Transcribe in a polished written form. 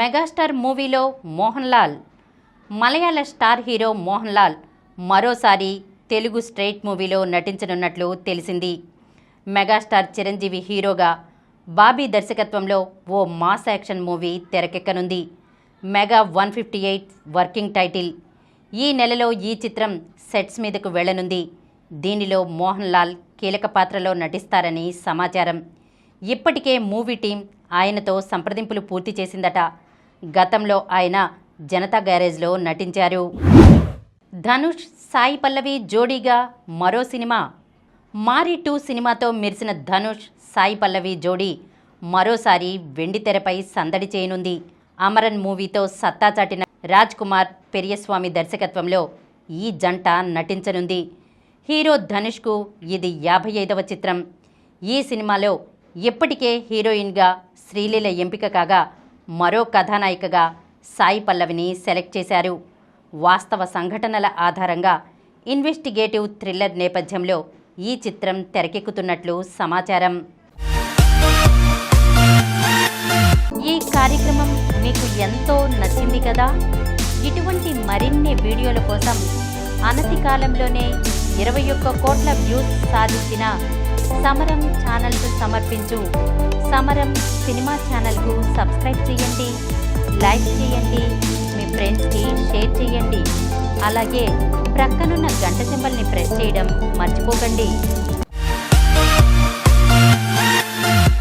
Megastar మూవీలో మోహన్ లాల్. మలయాళ star hero Mohan Lal మరోసారి Telugu straight మూవీలో నటించనున్నట్లు తెలిసింది. మెగాస్టార్ చిరంజీవి హీరోగా బాబీ దర్శకత్వంలో ఓ మాస్ యాక్షన్ మూవీ తెరకెక్కనుంది. Mega 158 working title. ఈ నెలలో ఈ చిత్రం సెట్స్ మీదకు వెళ్లనుంది. దీనిలో మోహన్ లాల్ కీలక పాత్రలో నటిస్తారని సమాచారం. ఇప్పటికే మూవీ టీం ఆయనతో సంప్రదింపులు పూర్తి చేసిందట. గతంలో ఆయన జనతా గ్యారేజ్లో నటించారు. ధనుష్, సాయి పల్లవి జోడీగా మరో సినిమా. మారి 2 సినిమాతో మెరిసిన ధనుష్, సాయి పల్లవి జోడీ మరోసారి వెండితెరపై సందడి చేయనుంది. అమరన్ మూవీతో సత్తా చాటిన రాజ్ కుమార్ పెరియస్వామి దర్శకత్వంలో ఈ జంట నటించనుంది. హీరో ధనుష్కు ఇది 55వ చిత్రం. ఈ సినిమాలో ఇప్పటికే హీరోయిన్గా శ్రీలీల ఎంపిక కాగా మరో కథానాయికగా సాయి పల్లవిని సెలెక్ట్ చేశారు. వాస్తవ సంఘటనల ఆధారంగా ఇన్వెస్టిగేటివ్ థ్రిల్లర్ నేపథ్యంలో ఈ చిత్రం తెరకెక్కుతున్నట్లు సమాచారం. ఈ కార్యక్రమం మీకు ఎంతో నచ్చింది కదా. ఇటువంటి మరిన్ని వీడియోల కోసం అనతి కాలంలోనే 21 కోట్ల వ్యూస్ సాధించిన సమరం ఛానల్కు సమర్పించు సమరం సినిమా ఛానల్కు సబ్స్క్రైబ్ చేయండి, లైక్ చేయండి, మీ ఫ్రెండ్స్కి షేర్ చేయండి. అలాగే ప్రక్కనున్న గంట సింబల్ని ప్రెస్ చేయడం మర్చిపోకండి.